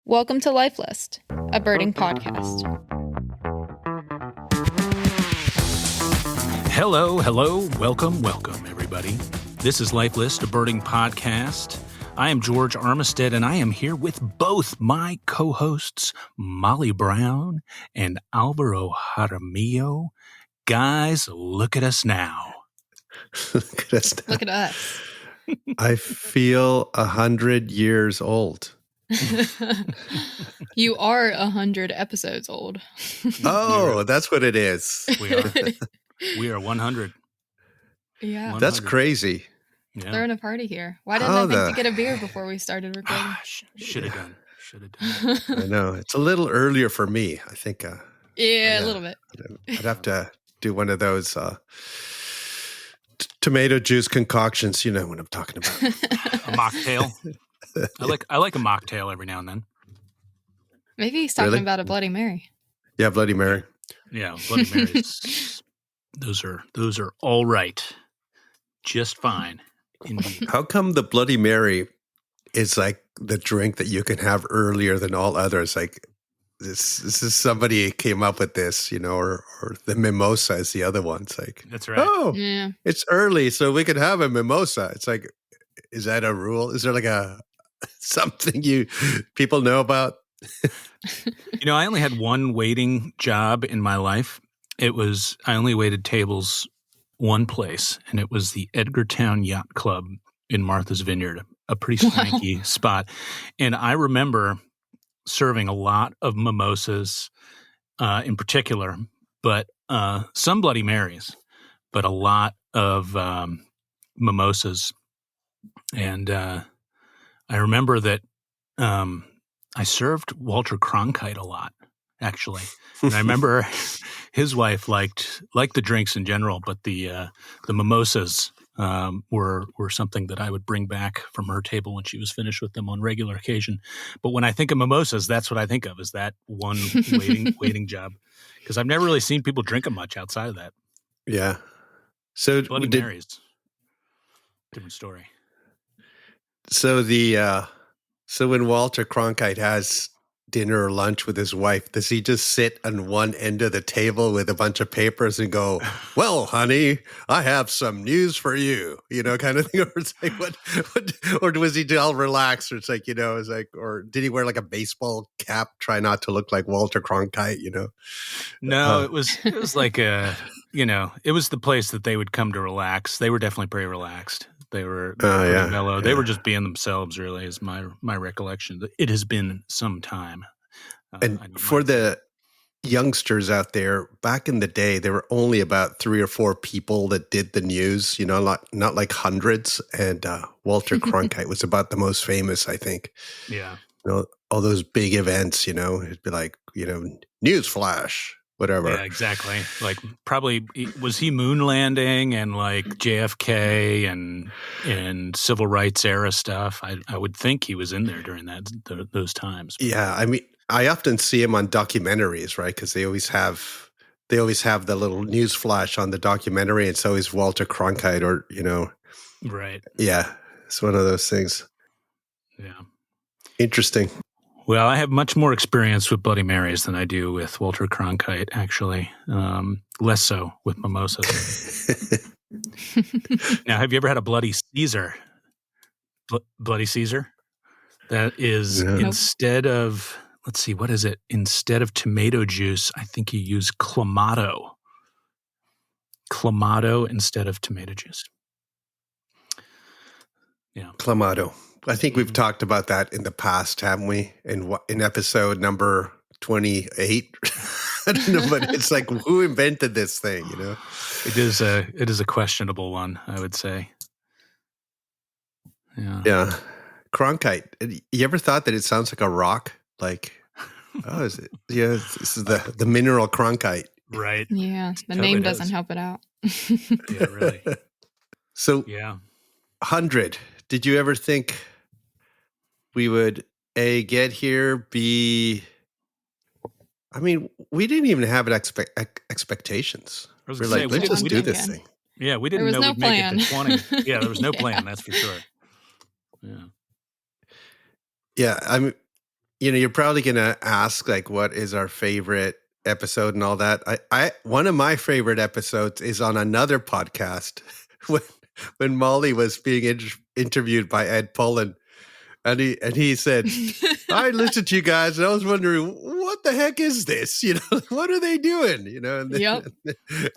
Welcome to Life List, a birding podcast. Hello, welcome, everybody. This is Life List, a birding podcast. I am George Armistead, and I am here with both my co-hosts, Molly Brown and Alvaro Jaramillo. Guys, look at us now. Look at us now. Look at us. I feel 100 years old. You are 100 episodes old. Oh, that's what it is. We are 100. Yeah. 100. That's crazy. Yeah. Throwing a party here. Why didn't I think to get a beer before we started recording? Should have done. I know. It's a little earlier for me. I think. Yeah, a little bit. I'd have to do one of those tomato juice concoctions. You know what I'm talking about. A mocktail. I like a mocktail every now and then. Maybe he's talking about a Bloody Mary. Yeah, Bloody Mary. Yeah, Bloody Marys. Those are all right. Just fine. Indeed. How come the Bloody Mary is like the drink that you can have earlier than all others? Like this is somebody came up with this, you know, or the mimosa is the other one. It's like, That's right. oh, Yeah. it's early, so we can have a mimosa. It's like, is that a rule? Is there like a something people know about? You know, I only had one waiting job in my life. I only waited tables one place, and it was the Edgartown Yacht Club in Martha's Vineyard, a pretty swanky spot. And I remember serving a lot of mimosas in particular, but some Bloody Marys, but a lot of mimosas. And I remember that I served Walter Cronkite a lot, actually. And I remember his wife liked the drinks in general, but the mimosas were something that I would bring back from her table when she was finished with them on regular occasion. But when I think of mimosas, that's what I think of, is that one waiting job. Because I've never really seen people drink them much outside of that. Yeah. So Bloody Marys, different story. So so when Walter Cronkite has dinner or lunch with his wife, does he just sit on one end of the table with a bunch of papers and go, "Well, honey, I have some news for you," you know, kind of thing? Or it's like, what or was he all relaxed? Or it's like, you know, it's like, or did he wear like a baseball cap, try not to look like Walter Cronkite, you know? No, it was like it was the place that they would come to relax. They were definitely pretty relaxed. They were pretty mellow. Yeah. They were just being themselves, really, is my recollection. It has been some time. And for the youngsters out there, back in the day, there were only about 3 or 4 people that did the news, you know, not like hundreds. And Walter Cronkite was about the most famous, I think. Yeah. You know, all those big events, you know, it'd be like, you know, news flash, whatever. Yeah, exactly. Like, probably, was he moon landing and like JFK and civil rights era stuff? I would think he was in there during those times. Yeah, I mean, I often see him on documentaries, right? Because they always have the little news flash on the documentary. It's always Walter Cronkite, or, you know. Right. Yeah, it's one of those things. Yeah. Interesting. Well, I have much more experience with Bloody Marys than I do with Walter Cronkite, actually. Less so with mimosas. Now, have you ever had a Bloody Caesar? Bloody Caesar? That is instead of, let's see, what is it? Instead of tomato juice, I think you use Clamato. Clamato instead of tomato juice. Yeah. Clamato. I think we've talked about that in the past, haven't we? In episode number 28. I don't know, but it's like, who invented this thing, you know? It is a questionable one, I would say. Yeah. Yeah. Cronkite. You ever thought that it sounds like a rock? Like, oh, is it? Yeah, this is the mineral Cronkite. Right. Yeah, the name doesn't help it out. Yeah, really. So, yeah. 100. Did you ever think we would A, get here, B, I mean, we didn't even have expectations. We're like, let's just do this thing. Yeah, we didn't know we'd make it to 20. Yeah, there was no plan, that's for sure. Yeah. Yeah, I mean, you're probably going to ask, like, what is our favorite episode and all that. One of my favorite episodes is on another podcast when Molly was being interviewed by Ed Pullen. And he said, I listened to you guys and I was wondering, what the heck is this? What are they doing? And then, Yep.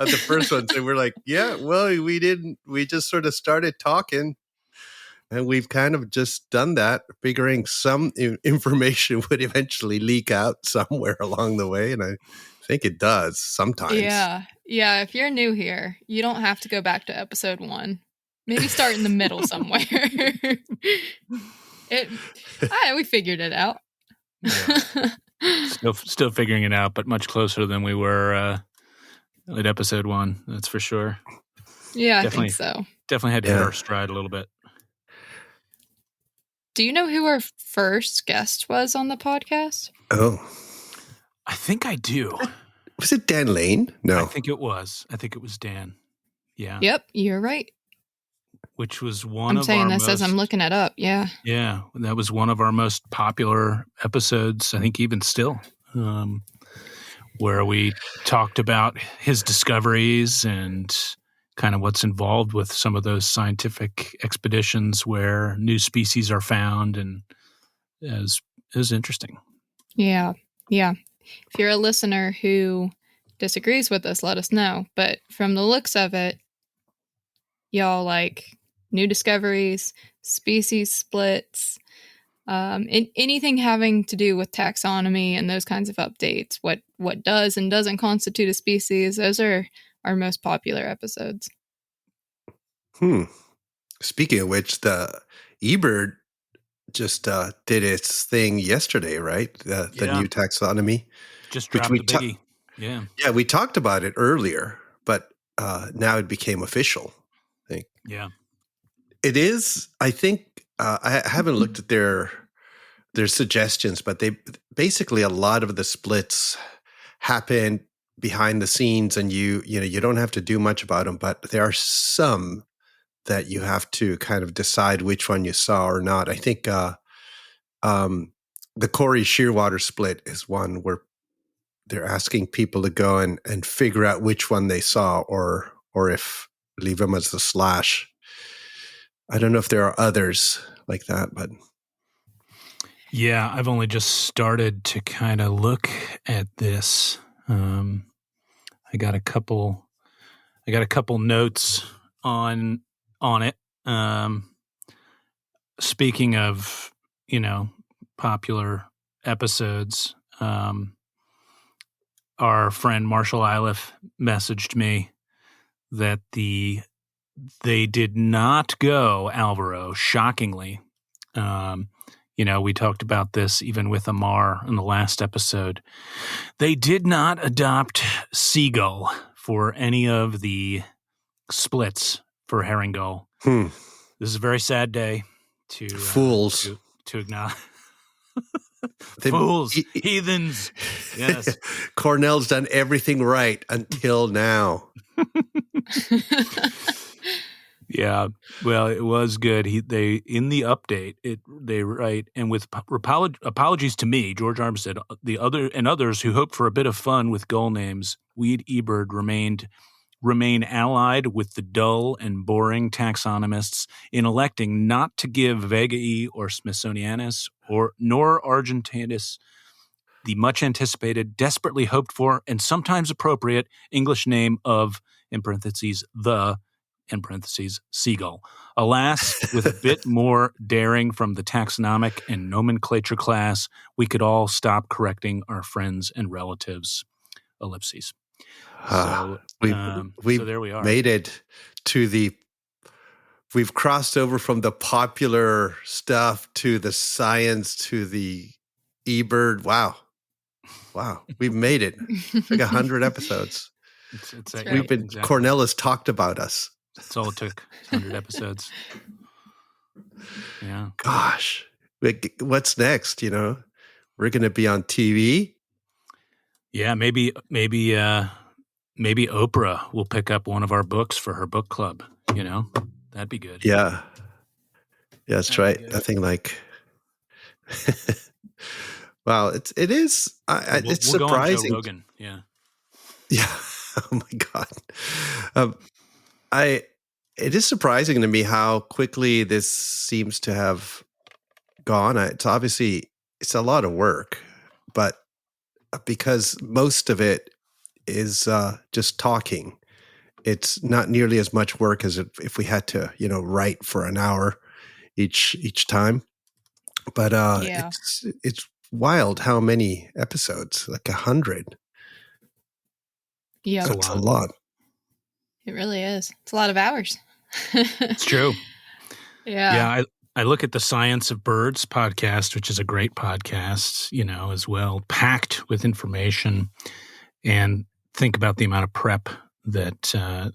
on the first one, so we're like, yeah, well, we just sort of started talking. And we've kind of just done that, figuring some information would eventually leak out somewhere along the way. And I think it does sometimes. Yeah. Yeah. If you're new here, you don't have to go back to episode 1. Maybe start in the middle somewhere. We figured it out. Yeah. Still figuring it out, but much closer than we were at episode 1. That's for sure. Yeah, I think so. Definitely had to hit our stride a little bit. Do you know who our first guest was on the podcast? Oh, I think I do. Was it Dan Lane? No, I think it was Dan. Yeah. Yep, you're right. Which was one I'm saying this as I'm looking it up. Yeah. Yeah, that was one of our most popular episodes, I think even still, where we talked about his discoveries and kind of what's involved with some of those scientific expeditions where new species are found, and it was interesting. Yeah. Yeah. If you're a listener who disagrees with us, let us know. But from the looks of it, y'all like new discoveries, species splits, anything having to do with taxonomy and those kinds of updates, what does and doesn't constitute a species. Those are our most popular episodes. Speaking of which, the eBird just did its thing yesterday, right? The new taxonomy. Just dropped the biggie. Yeah. Yeah, we talked about it earlier, but now it became official, I think. Yeah. It is, I think, I haven't looked at their suggestions, but they basically, a lot of the splits happen behind the scenes, and you don't have to do much about them, but there are some that you have to kind of decide which one you saw or not. I think the Corey Shearwater split is one where they're asking people to go and figure out which one they saw, or if leave them as the slash. I don't know if there are others like that, but yeah, I've only just started to kind of look at this. I got a couple notes on it. Speaking of, popular episodes, our friend Marshall Iliff messaged me that they did not go Alvaro, shockingly. We talked about this even with Amar in the last episode. They did not adopt Seagull for any of the splits for Herring Gull. This is a very sad day to fools to acknowledge. Fools, heathens. Yes. Cornell's done everything right until now. Yeah, well, it was good. They in the update, they write, and with apologies to me, George Armstead, others who hoped for a bit of fun with gull names, we at eBird remain allied with the dull and boring taxonomists in electing not to give Vegae or Smithsonianus nor Argentinus the much anticipated, desperately hoped for, and sometimes appropriate English name of, in parentheses, the, in parentheses, seagull. Alas, with a bit more daring from the taxonomic and nomenclature class, we could all stop correcting our friends and relatives. Ellipses. So, so there we are. Made it to we've crossed over from the popular stuff to the science to the eBird. Wow. We've made it. Like 100 episodes. It's We've been, exactly. Cornell has talked about us. That's all it took. 100 episodes. Yeah. Gosh, what's next? We're going to be on TV. Yeah, maybe Oprah will pick up one of our books for her book club. That'd be good. Yeah, that's right. Nothing like. Well, it is. It's We'll go on Joe surprising. Rogan. Yeah. Yeah. Oh my God. Um, it is surprising to me how quickly this seems to have gone. It's obviously it's a lot of work, but because most of it is just talking, it's not nearly as much work as if we had to, write for an hour each time. But Yeah. it's wild how many episodes, like 100. Yeah. That's a lot. It really is. It's a lot of hours. It's true. Yeah. Yeah. I look at the Science of Birds podcast, which is a great podcast, as well, packed with information, and think about the amount of prep that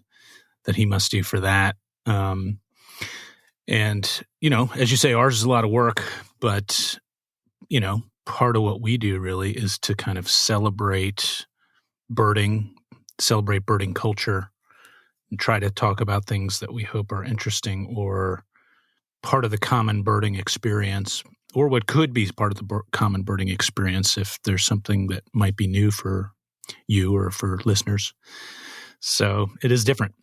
he must do for that. And, as you say, ours is a lot of work, but, part of what we do really is to kind of celebrate birding culture, and try to talk about things that we hope are interesting or part of the common birding experience, or what could be part of the common birding experience if there's something that might be new for you or for listeners. So it is different.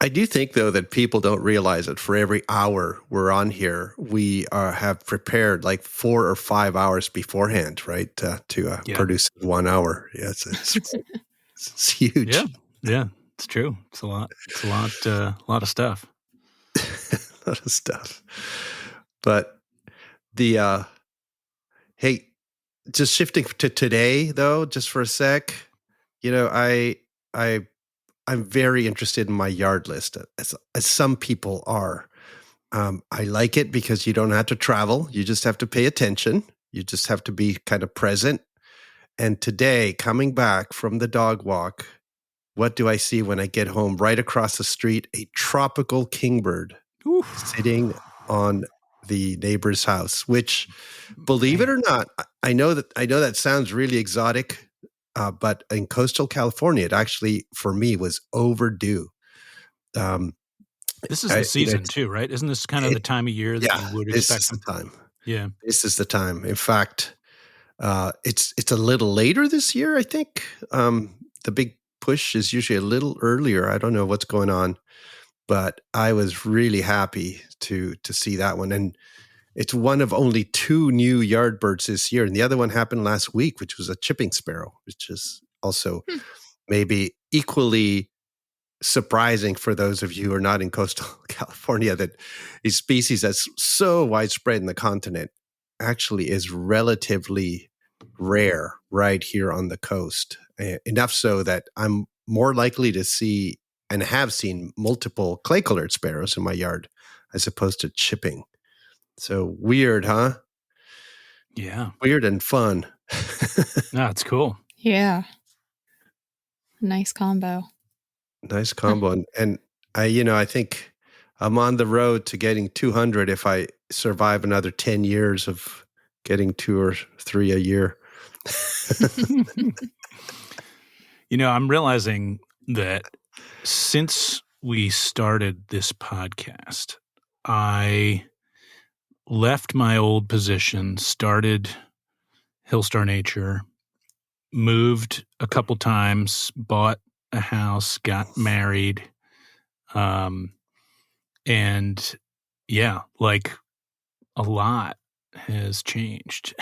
I do think, though, that people don't realize that for every hour we're on here, we have prepared like 4 or 5 hours beforehand, right, to produce 1 hour. Yeah, it's huge. Yeah, it's true. It's a lot. It's a lot of stuff. A lot of stuff. But hey, just shifting to today, though, just for a sec, I'm very interested in my yard list, as some people are. I like it because you don't have to travel. You just have to pay attention. You just have to be kind of present. And today, coming back from the dog walk, what do I see when I get home? Right across the street, a tropical kingbird sitting on the neighbor's house, which, believe it or not, I know that sounds really exotic. But in coastal California, it actually, for me, was overdue. This is the season too, right? Isn't this kind of the time of year that you would expect? This is the time. Yeah, this is the time. In fact, it's a little later this year, I think. The big push is usually a little earlier. I don't know what's going on, but I was really happy to see that one. And it's one of only 2 new yard birds this year. And the other one happened last week, which was a chipping sparrow, which is also maybe equally surprising for those of you who are not in coastal California, that a species that's so widespread in the continent actually is relatively rare right here on the coast. Enough so that I'm more likely to see and have seen multiple clay-colored sparrows in my yard as opposed to chipping. So weird, huh? Yeah. Weird and fun. No, it's cool. Yeah. Nice combo. Nice combo. And I think I'm on the road to getting 200 if I survive another 10 years of getting 2 or 3 a year. I'm realizing that since we started this podcast, I left my old position, started Hillstar Nature, moved a couple times, bought a house, got married. And yeah, like a lot has changed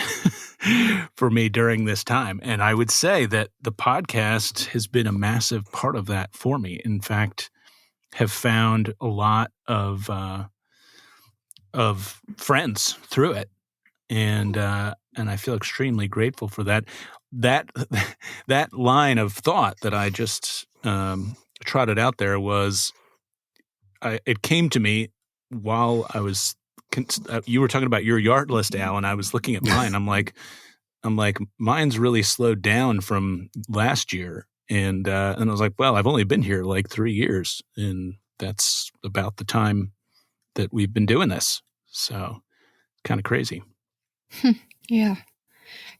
for me during this time. And I would say that the podcast has been a massive part of that for me. In fact, have found a lot of friends through it. And I feel extremely grateful for that. That line of thought that I just trotted out there was, it came to me while I was. You were talking about your yard list, Al, and I was looking at mine. I'm like, mine's really slowed down from last year, and I was like, well, I've only been here like 3 years, and that's about the time that we've been doing this. So, kind of crazy. Yeah.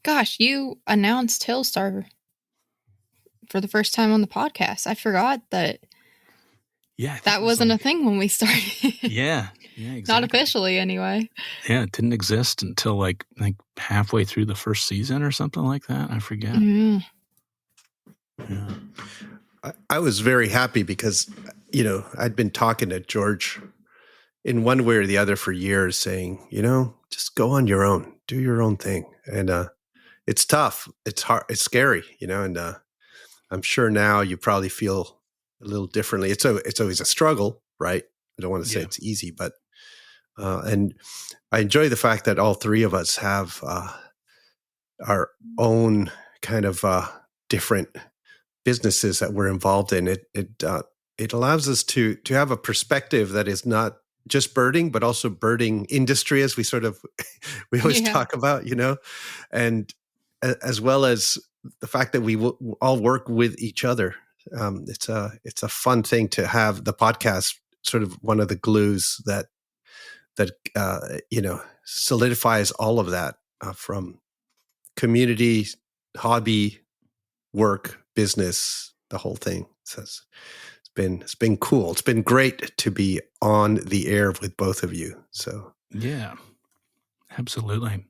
Gosh, you announced Hillstar for the first time on the podcast. I forgot that. Yeah, that wasn't a thing when we started. Yeah. Yeah, Not exactly. officially, anyway. Yeah, it didn't exist until like halfway through the first season or something like that. I forget. Mm. Yeah. I was very happy because, I'd been talking to George in one way or the other for years saying, just go on your own, do your own thing. And it's tough. It's hard. It's scary, and I'm sure now you probably feel a little differently. It's always a struggle, right? I don't want to say Yeah. it's easy, but and I enjoy the fact that all three of us have our own kind of different businesses that we're involved in. It allows us to have a perspective that is not just birding, but also birding industry, as we we always Yeah. talk about, and as well as the fact that we all work with each other. It's a fun thing to have the podcast sort of one of the glues that solidifies all of that from community, hobby, work, business, the whole thing. So it's been cool. It's been great to be on the air with both of you. So Yeah, absolutely.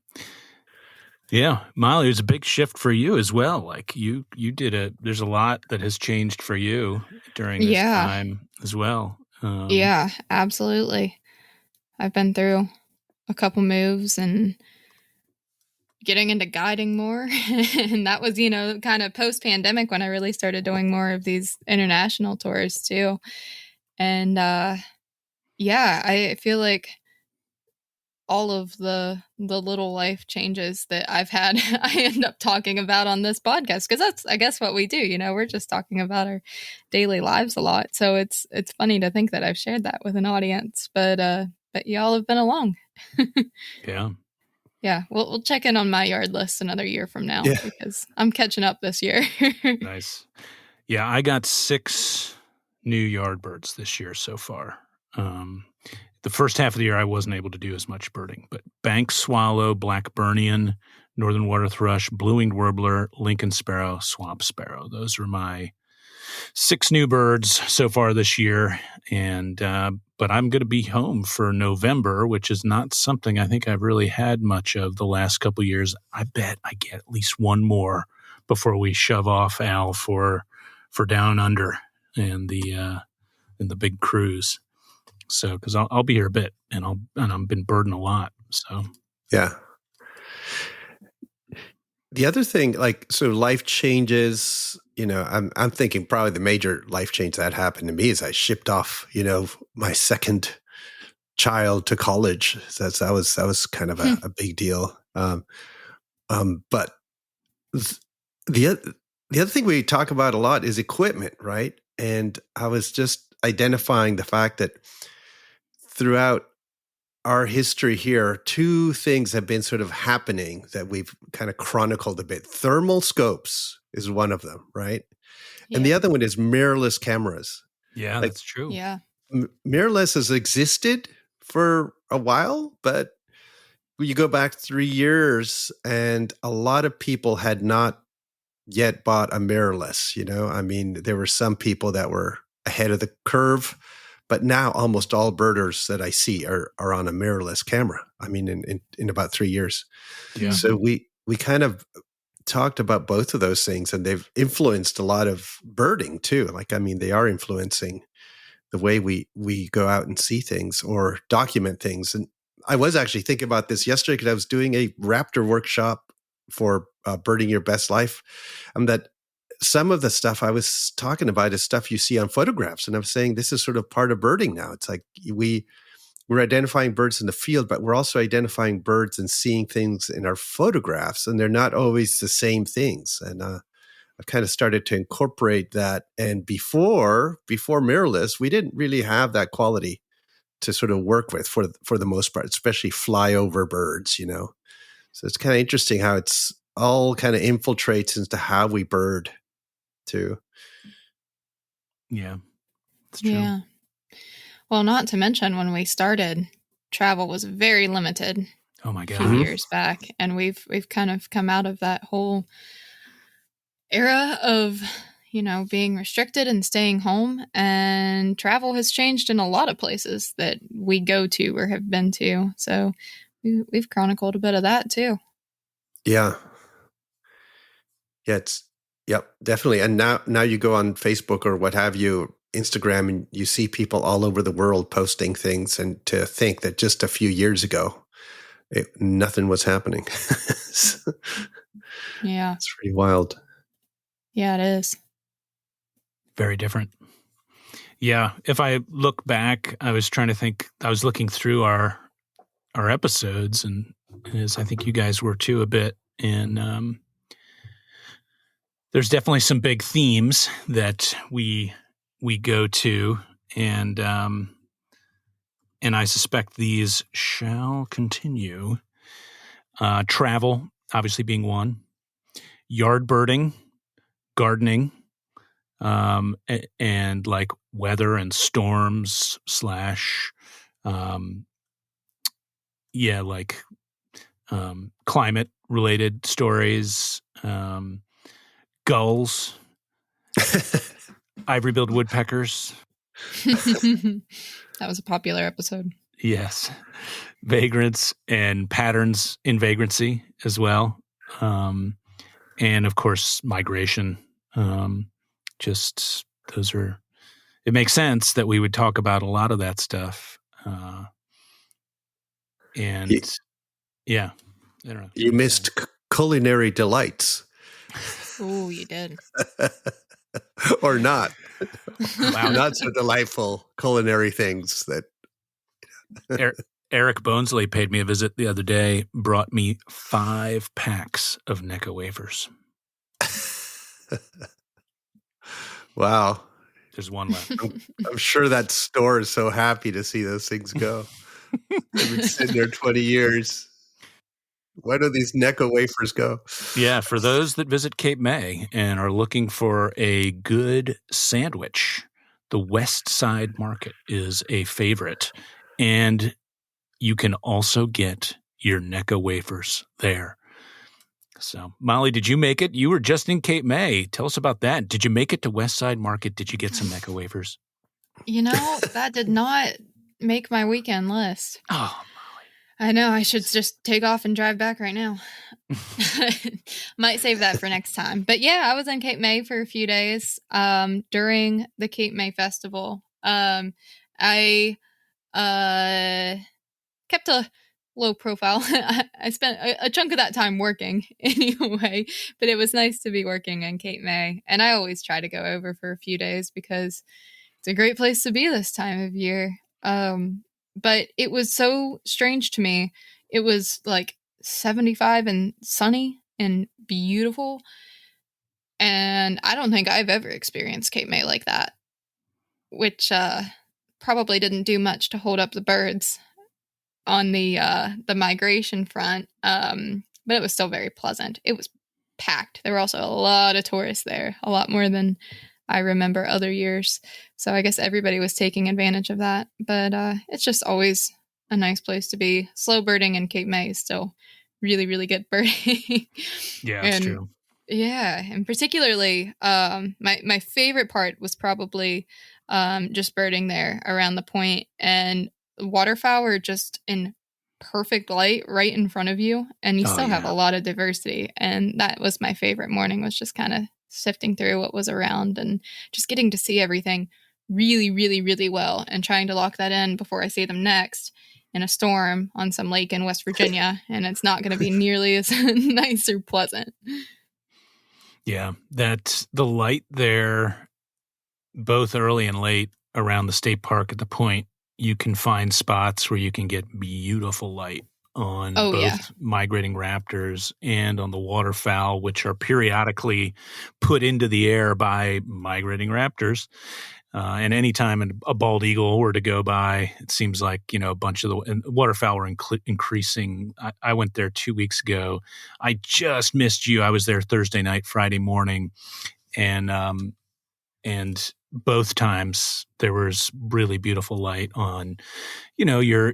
Yeah, Molly, it's a big shift for you as well. Like you did there's a lot that has changed for you during this time as well. Yeah, absolutely. I've been through a couple moves and getting into guiding more. And that was, kind of post-pandemic when I really started doing more of these international tours too. And yeah, I feel like all of the little life changes that I've had, I end up talking about on this podcast because that's, I guess, what we do. We're just talking about our daily lives a lot. So it's funny to think that I've shared that with an audience, but y'all have been along. Yeah. Yeah, we'll check in on my yard list another year from now Yeah. because I'm catching up this year. Nice. Yeah, I got 6 new yardbirds this year so far. The first half of the year, I wasn't able to do as much birding, but bank swallow, blackburnian, northern water thrush, blue-winged warbler, Lincoln sparrow, swamp sparrow. Those are my 6 new birds so far this year. And but I'm going to be home for November, which is not something I think I've really had much of the last couple of years. I bet I get at least one more before we shove off, Al, for down under and the big cruise. So, because I'll be here a bit, and I've been birding a lot. So, yeah. The other thing, so life changes. I'm thinking probably the major life change that happened to me is I shipped off, my second child to college. So that was kind of a big deal. But the other thing we talk about a lot is equipment, right? And I was just identifying the fact that throughout our history here, 2 things have been sort of happening that we've kind of chronicled a bit. Thermal scopes is one of them, right? Yeah. And the other one is mirrorless cameras. yeah, that's true. Yeah. Mirrorless has existed for a while, but you go back 3 years and a lot of people had not yet bought a mirrorless, I mean, there were some people that were ahead of the curve, but now almost all birders that I see are on a mirrorless camera. I mean, in about 3 years. Yeah. So we kind of talked about both of those things, and they've influenced a lot of birding too. They are influencing the way we go out and see things or document things. And I was actually thinking about this yesterday because I was doing a raptor workshop for Birding Your Best Life, and that some of the stuff I was talking about is stuff you see on photographs. And I'm saying this is sort of part of birding now. It's like we're identifying birds in the field, but we're also identifying birds and seeing things in our photographs, and they're not always the same things. And I've kind of started to incorporate that. And before mirrorless, we didn't really have that quality to sort of work with for the most part, especially flyover birds, So it's kind of interesting how it's all kind of infiltrates into how we bird too. Yeah, it's true. Yeah. Well, not to mention when we started, travel was very limited Oh my a few God. years back, and we've kind of come out of that whole era of being restricted and staying home, and travel has changed in a lot of places that we go to or have been to. So we've chronicled a bit of that too. Yeah. Yeah, yep, definitely. And now you go on Facebook or what have you, Instagram, and you see people all over the world posting things, and to think that just a few years ago, nothing was happening. Yeah. It's pretty wild. Yeah, it is. Very different. Yeah. If I look back, I was trying to think, I was looking through our episodes, and as I think you guys were too a bit, and there's definitely some big themes that we go to, and I suspect these shall continue. Travel, obviously being one. Yard birding, gardening, and like weather and storms / climate related stories, gulls, ivory-billed woodpeckers. That was a popular episode. Yes. Vagrants and patterns in vagrancy as well. And of course, migration. Just those are, it makes sense that we would talk about a lot of that stuff. And yeah, I don't know. You missed culinary delights. Oh, you did. Or not. Wow. Not so delightful culinary things that Eric Bonesley paid me a visit the other day, brought me 5 packs of Necco wafers. Wow. There's one left. I'm sure that store is so happy to see those things go. They've been sitting there 20 years. Why do these Necco wafers go? Yeah, for those that visit Cape May and are looking for a good sandwich, the West Side Market is a favorite. And you can also get your Necco wafers there. So, Molly, did you make it? You were just in Cape May. Tell us about that. Did you make it to West Side Market? Did you get some Necco wafers? That did not make my weekend list. Oh, I know. I should just take off and drive back right now. Might save that for next time. But yeah, I was in Cape May for a few days during the Cape May Festival. I kept a low profile. I spent a chunk of that time working anyway, but it was nice to be working in Cape May. And I always try to go over for a few days because it's a great place to be this time of year. But it was so strange to me. It was like 75 and sunny and beautiful. And I don't think I've ever experienced Cape May like that, which probably didn't do much to hold up the birds on the migration front. But it was still very pleasant. It was packed. There were also a lot of tourists there, a lot more than I remember other years. So I guess everybody was taking advantage of that. But it's just always a nice place to be. Slow birding in Cape May is still really, really good birding. yeah, that's true. Yeah, and particularly my favorite part was probably just birding there around the point, and waterfowl are just in perfect light right in front of you, and you still have a lot of diversity. And that was my favorite morning, was just kind of sifting through what was around and just getting to see everything really, really, really well, and trying to lock that in before I see them next in a storm on some lake in West Virginia, and it's not going to be nearly as nice or pleasant. Yeah, that the light there, both early and late around the state park at the point, you can find spots where you can get beautiful light on both migrating raptors and on the waterfowl, which are periodically put into the air by migrating raptors. And anytime a bald eagle were to go by, it seems like, a bunch of the waterfowl are increasing. I went there 2 weeks ago. I just missed you. I was there Thursday night, Friday morning. And both times there was really beautiful light on, they're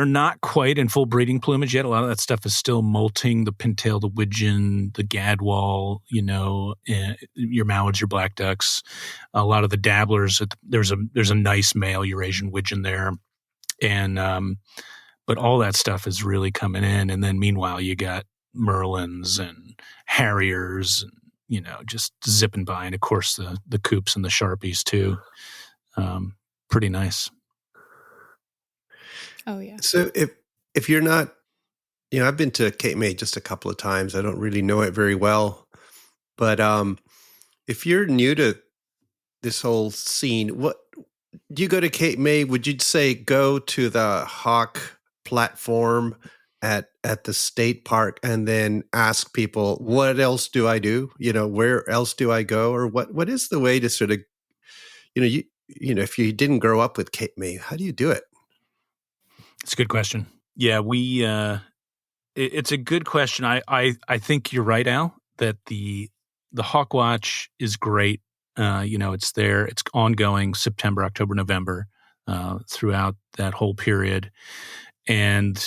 not quite in full breeding plumage yet. A lot of that stuff is still molting, the pintail, the widgeon, the gadwall, your mallards, your black ducks, a lot of the dabblers. There's a nice male Eurasian widgeon there. And, but all that stuff is really coming in. And then meanwhile, you got merlins and harriers and, just zipping by. And of course the coops and the Sharpies too. Pretty nice. Oh yeah. So if you're not, I've been to Cape May just a couple of times. I don't really know it very well, but if you're new to this whole scene, what do you go to Cape May? Would you say go to the hawk platform at the state park and then ask people, what else do I do? Where else do I go? Or what is the way to sort of, if you didn't grow up with Cape May, how do you do it? It's a good question. Yeah, it's a good question. I think you're right, Al, that the Hawk Watch is great. It's there. It's ongoing September, October, November, throughout that whole period. And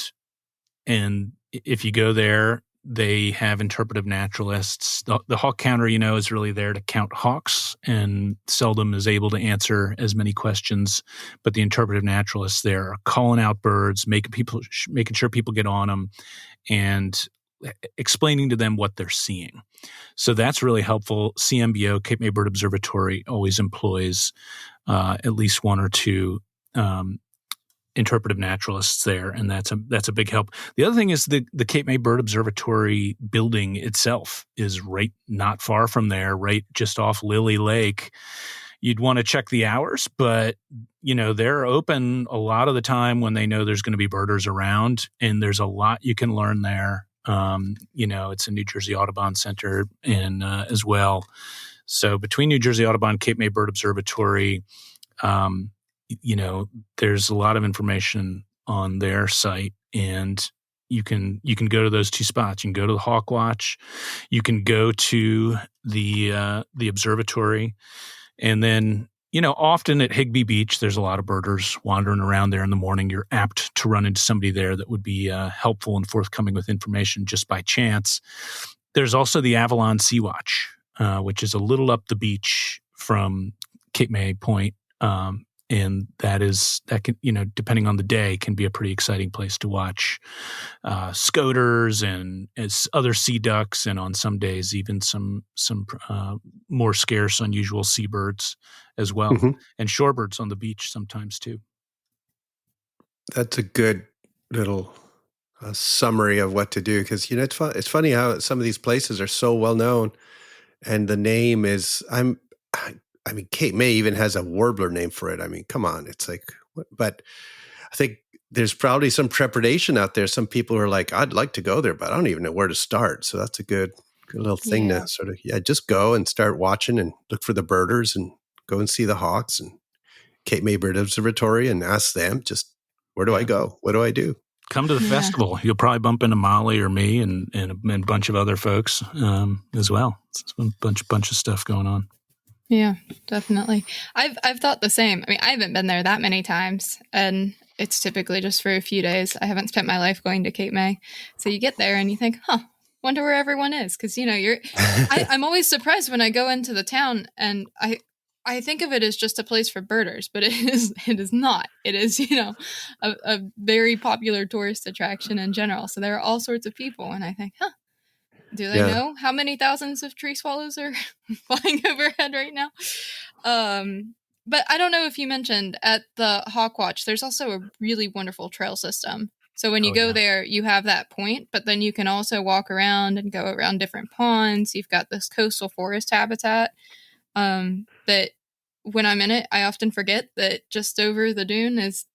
if you go there, they have interpretive naturalists. The hawk counter, is really there to count hawks and seldom is able to answer as many questions. But the interpretive naturalists there are calling out birds, making sure people get on them, and explaining to them what they're seeing. So that's really helpful. CMBO, Cape May Bird Observatory, always employs at least one or two interpretive naturalists there, and that's a big help. The other thing is the Cape May Bird Observatory building itself is right not far from there, right just off Lily Lake. You'd want to check the hours, but they're open a lot of the time when they know there's going to be birders around, and there's a lot you can learn there. It's a New Jersey Audubon Center and as well. So between New Jersey Audubon, Cape May Bird Observatory, there's a lot of information on their site, and you can go to those two spots. You can go to the Hawk Watch, you can go to the observatory, and then often at Higbee Beach, there's a lot of birders wandering around there in the morning. You're apt to run into somebody there that would be helpful and forthcoming with information just by chance. There's also the Avalon Sea Watch, which is a little up the beach from Cape May Point. And that can, depending on the day, can be a pretty exciting place to watch scoters and as other sea ducks, and on some days even some more scarce, unusual seabirds as well, and shorebirds on the beach sometimes too. That's a good little summary of what to do, because it's funny how some of these places are so well known, and the name is Cape May even has a warbler name for it. I mean, come on. It's like, but I think there's probably some trepidation out there. Some people are like, I'd like to go there, but I don't even know where to start. So that's a good little thing to sort of, just go and start watching and look for the birders and go and see the hawks and Cape May Bird Observatory and ask them just, where do I go? What do I do? Come to the festival. You'll probably bump into Molly or me and a bunch of other folks as well. It's a bunch of stuff going on. Yeah, definitely. I've thought the same. I mean, I haven't been there that many times, and it's typically just for a few days. I haven't spent my life going to Cape May. So you get there and you think, wonder where everyone is. Because, I'm always surprised when I go into the town and I think of it as just a place for birders, but it is not. It is, a very popular tourist attraction in general. So there are all sorts of people, and I think, do they know how many thousands of tree swallows are flying overhead right now? But I don't know if you mentioned at the Hawk Watch, there's also a really wonderful trail system. So when you go there, you have that point, but then you can also walk around and go around different ponds. You've got this coastal forest habitat that when I'm in it, I often forget that just over the dune is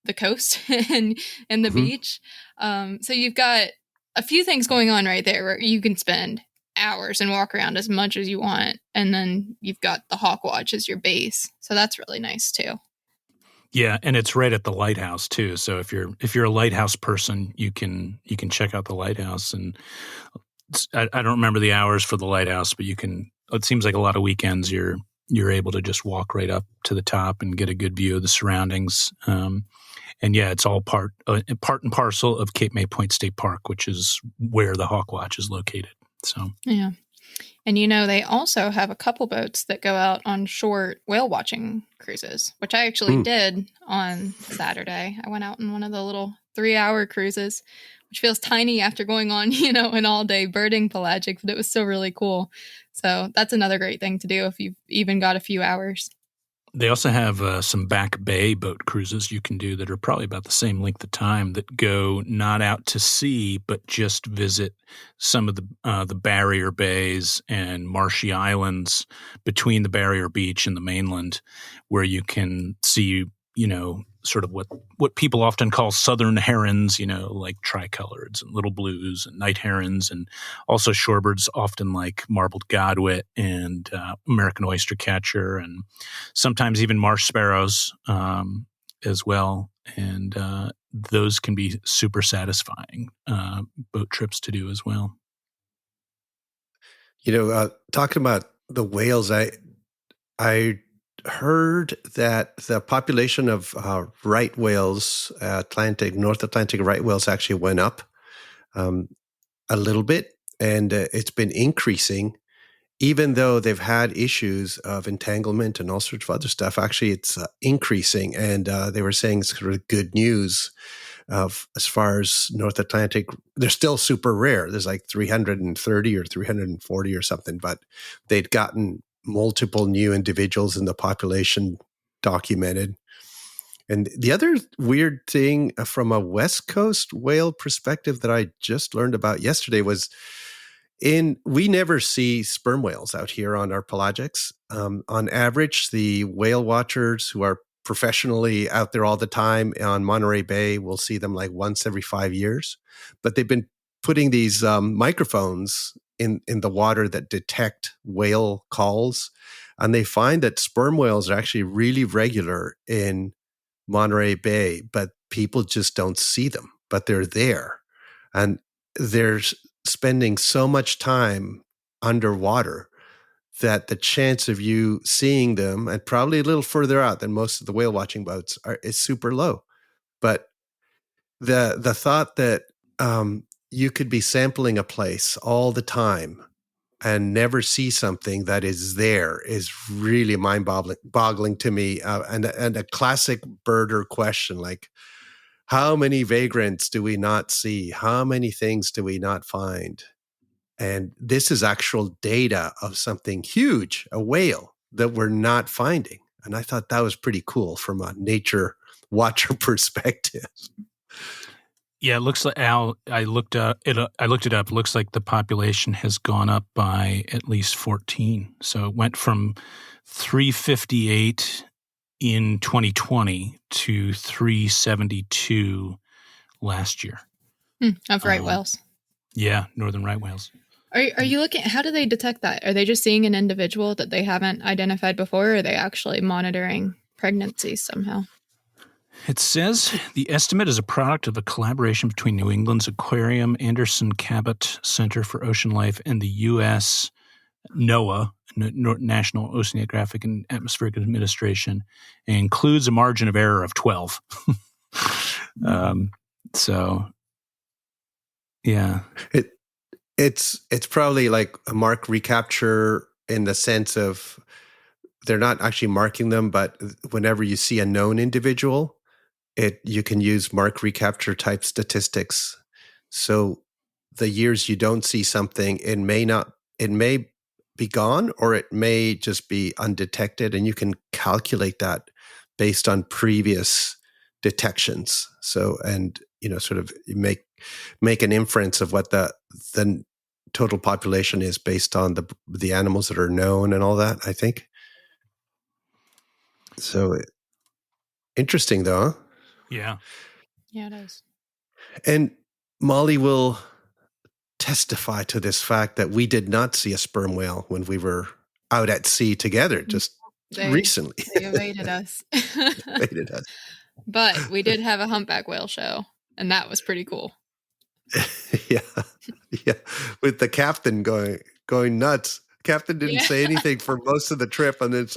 the coast and the beach. So you've got a few things going on right there where you can spend hours and walk around as much as you want. And then you've got the Hawk Watch as your base. So that's really nice too. Yeah. And it's right at the lighthouse too. So if you're a lighthouse person, you can check out the lighthouse. And I don't remember the hours for the lighthouse, but it seems like a lot of weekends you're you're able to just walk right up to the top and get a good view of the surroundings. And yeah, it's all part and parcel of Cape May Point State Park, which is where the Hawk Watch is located. So yeah. And they also have a couple boats that go out on short whale watching cruises, which I actually did on Saturday. I went out on one of the little 3-hour cruises, which feels tiny after going on, an all-day birding pelagic, but it was still really cool. So that's another great thing to do if you've even got a few hours. they also have some back bay boat cruises you can do that are probably about the same length of time that go not out to sea, but just visit some of the barrier bays and marshy islands between the barrier beach and the mainland, where you can see, sort of what people often call southern herons, like tricoloreds and little blues and night herons, and also shorebirds often like marbled godwit and American oystercatcher, and sometimes even marsh sparrows as well. And those can be super satisfying boat trips to do as well. Talking about the whales, I heard that the population of right whales, North Atlantic right whales, actually went up a little bit, and it's been increasing, even though they've had issues of entanglement and all sorts of other stuff. Actually, it's increasing, and they were saying sort of good news as far as North Atlantic. They're still super rare. There's like 330 or 340 or something, but they'd gotten multiple new individuals in the population documented. And the other weird thing from a West Coast whale perspective that I just learned about yesterday was we never see sperm whales out here on our pelagics. On average, the whale watchers who are professionally out there all the time on Monterey Bay will see them like once every 5 years. But they've been putting these microphones in the water that detect whale calls, and they find that sperm whales are actually really regular in Monterey Bay, but people just don't see them, but they're there. And they're spending so much time underwater that the chance of you seeing them, and probably a little further out than most of the whale watching boats, is super low. But the thought that you could be sampling a place all the time and never see something that is there is really mind-boggling to me. And a classic birder question, like, how many vagrants do we not see? How many things do we not find? And this is actual data of something huge, a whale, that we're not finding. And I thought that was pretty cool from a nature watcher perspective. Yeah, it looks like, Al, I looked it up. It looks like the population has gone up by at least 14. So it went from 358 in 2020 to 372 last year. Of right whales. Yeah, northern right whales. Are you looking, how do they detect that? Are they just seeing an individual that they haven't identified before, or are they actually monitoring pregnancies somehow? It says the estimate is a product of a collaboration between New England's Aquarium, Anderson Cabot Center for Ocean Life, and the U.S. NOAA, National Oceanographic and Atmospheric Administration, and includes a margin of error of 12. So, yeah. It's probably like a mark recapture in the sense of they're not actually marking them, but whenever you see a known individual, you can use mark recapture type statistics. So the years you don't see something, it may be gone, or it may just be undetected, and you can calculate that based on previous detections. So, and sort of make an inference of what the total population is based on the animals that are known and all that, I think. So interesting, though. Huh? Yeah. Yeah, it is. And Molly will testify to this fact that we did not see a sperm whale when we were out at sea together just recently. They evaded us. Evaded us. But we did have a humpback whale show, and that was pretty cool. Yeah. With the captain going nuts. captain didn't say anything for most of the trip, and it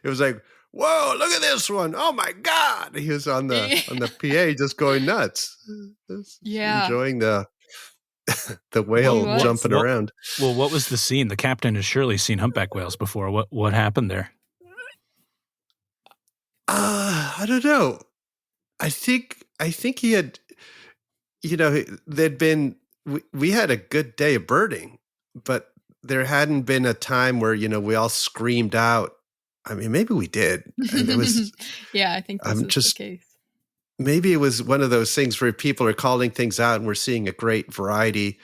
was like, whoa, look at this one. Oh my God. He was on the PA just going nuts. Yeah. Enjoying the whale jumping around. Well, what was the scene? The captain has surely seen humpback whales before. What happened there? I don't know. I think he had, we had a good day of birding, but there hadn't been a time where, we all screamed out. I mean, maybe we did. And it was, yeah, I think this is the case. Maybe it was one of those things where people are calling things out and we're seeing a great variety.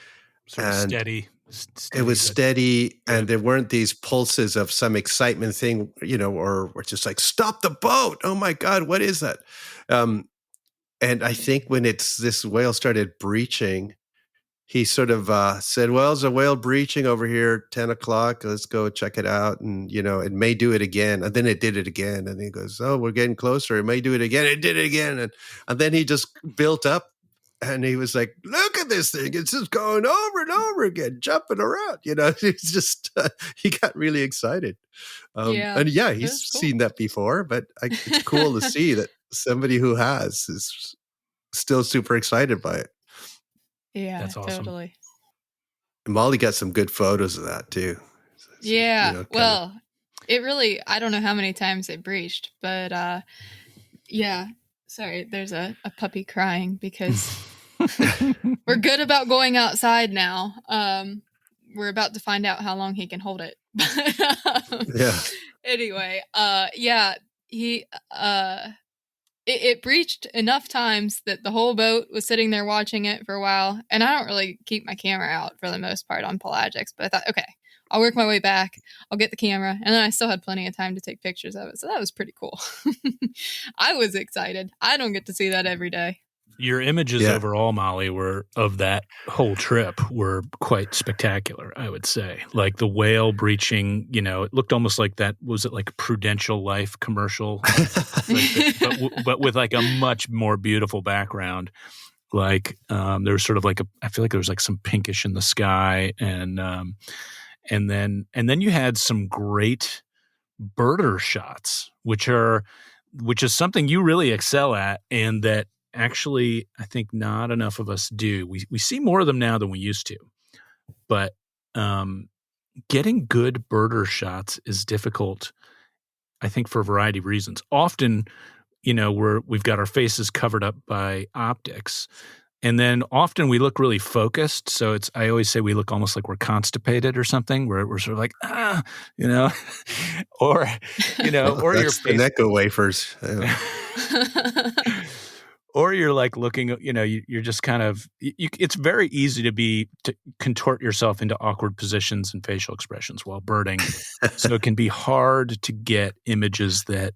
Sort of steady. It was steady, and there weren't these pulses of some excitement thing, or just like, stop the boat. Oh my God, what is that? And I think when this whale started breaching, he sort of said, well, there's a whale breaching over here at 10 o'clock. Let's go check it out. And, it may do it again. And then it did it again. And he goes, oh, we're getting closer. It may do it again. It did it again. And then he just built up, and he was like, look at this thing. It's just going over and over again, jumping around. It's just, he got really excited. And he's seen that before, but it's cool to see that somebody who has is still super excited by it. Yeah, that's awesome. Totally. Molly got some good photos of that too. Yeah. Well, it really, I don't know how many times it breached, but yeah. Sorry, there's a puppy crying because we're good about going outside now. We're about to find out how long he can hold it. Yeah. Anyway, he it breached enough times that the whole boat was sitting there watching it for a while. And I don't really keep my camera out for the most part on pelagics, but I thought, okay, I'll work my way back. I'll get the camera. And then I still had plenty of time to take pictures of it. So that was pretty cool. I was excited. I don't get to see that every day. Your images overall, Molly, of that whole trip were quite spectacular, I would say. Like the whale breaching, it looked almost like that. Was it like a Prudential Life commercial? but with like a much more beautiful background. Like there was sort of like I feel like there was like some pinkish in the sky, and then you had some great birder shots, which is something you really excel at, and that actually I think not enough of us do. We see more of them now than we used to, but getting good birder shots is difficult, I think, for a variety of reasons. Often, we've got our faces covered up by optics, and then often we look really focused. So I always say we look almost like we're constipated or something, where we're sort of like, or or your face, the Necco wafers. Or you're like looking, you're just kind of, it's very easy to contort yourself into awkward positions and facial expressions while birding. So it can be hard to get images that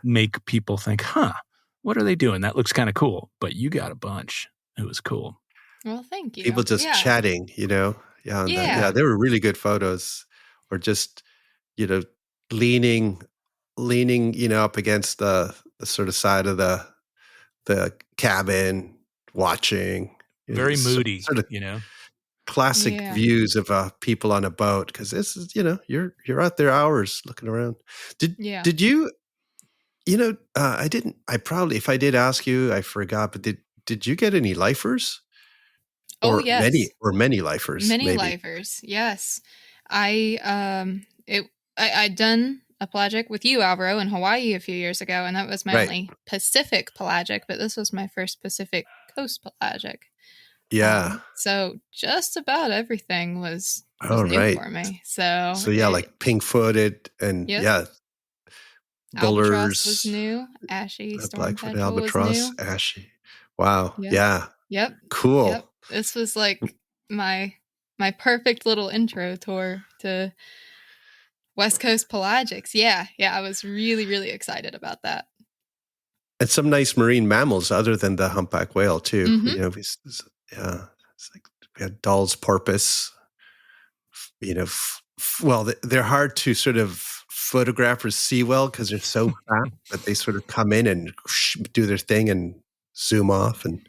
make people think, what are they doing? That looks kind of cool. But you got a bunch. It was cool. Well, thank you. People just chatting, Yeah, they were really good photos. Or just, leaning, up against the sort of side of the cabin, watching. Very moody, sort of classic views of people on a boat, because this is, you're out there hours looking around. Did you, I probably, if I did ask you, I forgot, but did you get any lifers? Oh, yes. Many lifers. Many lifers, yes. I'd done a pelagic with you, Alvaro, in Hawaii a few years ago, and that was my only Pacific pelagic, but this was my first Pacific Coast pelagic. Yeah. So just about everything was new for me. So like pink-footed and bullers. Albatross was new. Ashy, Blackfoot albatross, was new. Ashy. Wow. Yep. Yeah. Yep. Cool. Yep. This was like my perfect little intro tour to West Coast pelagics. Yeah. I was really, really excited about that. And some nice marine mammals other than the humpback whale too. Mm-hmm. It's like we had Dall's porpoise. They're hard to sort of photograph or see well because they're so fast, but they sort of come in and do their thing and zoom off. And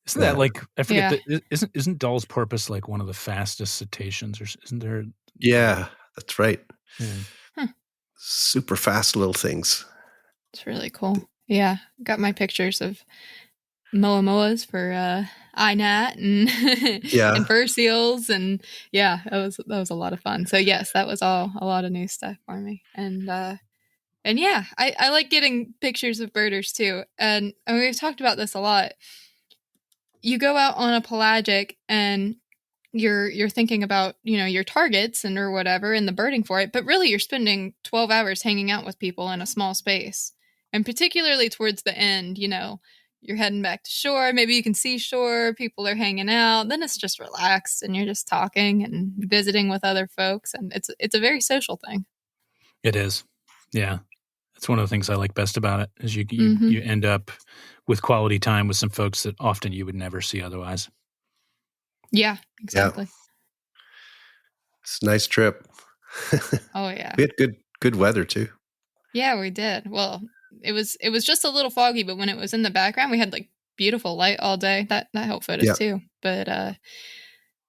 isn't that like, I forget, isn't Dall's porpoise like one of the fastest cetaceans, or isn't there? Yeah, That's right. Huh. Super fast little things. It's really cool. Yeah, got my pictures of moas for INAT and Yeah. and fur seals, and yeah, that was a lot of fun. So yes, that was all a lot of new stuff for me, and yeah, I like getting pictures of birders too, and we've talked about this a lot. You go out on a pelagic and you're thinking about, your targets and or whatever and the birding for it, but really you're spending 12 hours hanging out with people in a small space. And particularly towards the end, you're heading back to shore, maybe you can see shore, people are hanging out, then it's just relaxed and you're just talking and visiting with other folks, and it's a very social thing. It is. Yeah. That's one of the things I like best about it is you end up with quality time with some folks that often you would never see otherwise. Yeah, exactly. Yeah. It's a nice trip. Oh yeah. We had good weather too. Yeah, we did. Well, it was just a little foggy, but when it was in the background, we had like beautiful light all day. That helped photos too. But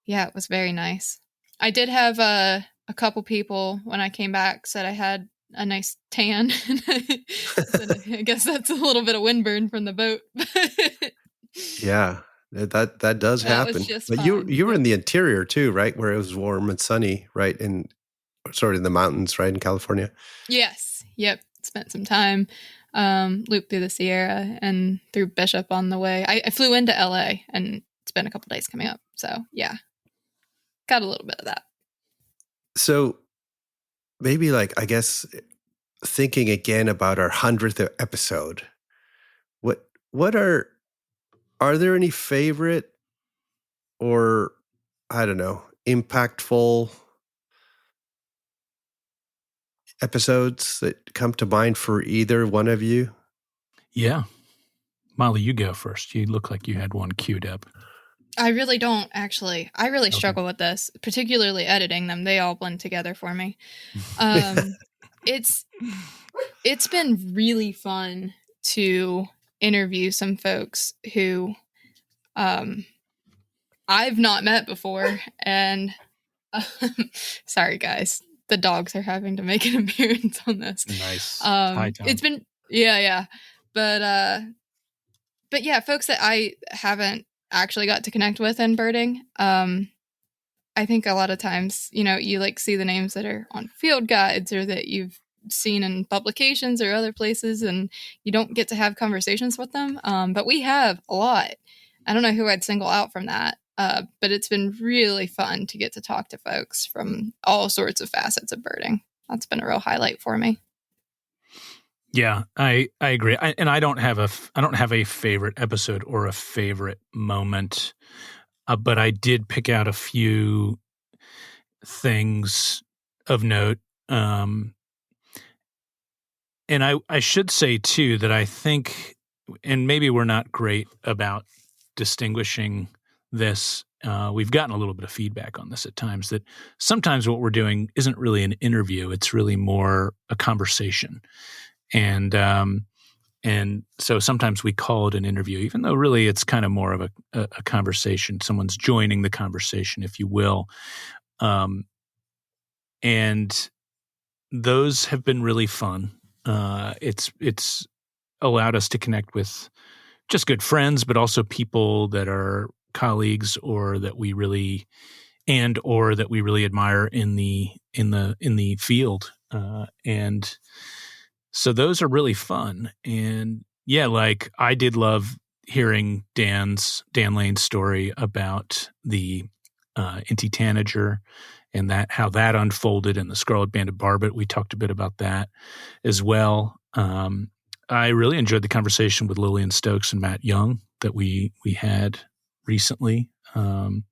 yeah, it was very nice. I did have a couple people when I came back said I had a nice tan. I guess that's a little bit of windburn from the boat. Yeah, that does happen. Was just but fine. you were in the interior too, right? Where it was warm and sunny, right? In the mountains, right? In California. Yes. Yep. Spent some time, looped through the Sierra and through Bishop on the way. I flew into LA and spent a couple days coming up. So yeah, got a little bit of that. So maybe I guess thinking again about our 100th episode, what are there any favorite or, I don't know, impactful episodes that come to mind for either one of you? Yeah. Molly, you go first. You look like you had one queued up. I really don't, actually. I really struggle with this, particularly editing them. They all blend together for me. It's been really fun to interview some folks who I've not met before. And sorry, guys. The dogs are having to make an appearance on this. Nice. It's been, yeah. But yeah, folks that I haven't actually got to connect with in birding. I think a lot of times, you see the names that are on field guides or that you've seen in publications or other places, and you don't get to have conversations with them. But we have a lot. I don't know who I'd single out from that. But it's been really fun to get to talk to folks from all sorts of facets of birding. That's been a real highlight for me. Yeah, I agree. I don't have a favorite episode or a favorite moment, but I did pick out a few things of note. And I should say too that I think, and maybe we're not great about distinguishing this. We've gotten a little bit of feedback on this at times, that sometimes what we're doing isn't really an interview. It's really more a conversation. And so sometimes we call it an interview, even though really it's kind of more of a conversation. Someone's joining the conversation, if you will. And those have been really fun. It's allowed us to connect with just good friends, but also people that are colleagues or that we really admire in the field. And so those are really fun. And yeah, I did love hearing Dan Lane's story about the Inti Tanager and how that unfolded, and the Scarlet-banded Barbet. We talked a bit about that as well. I really enjoyed the conversation with Lillian Stokes and Matt Young that we had recently. And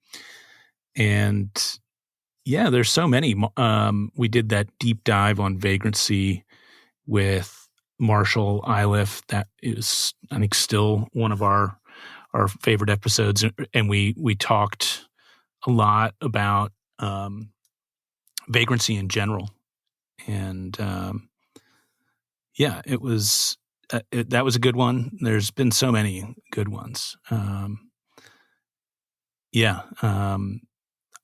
yeah, there's so many. We did that deep dive on vagrancy with Marshall Iliff. That is, I think, still one of our favorite episodes. And we talked a lot about vagrancy in general. And yeah, it was that was a good one. There's been so many good ones.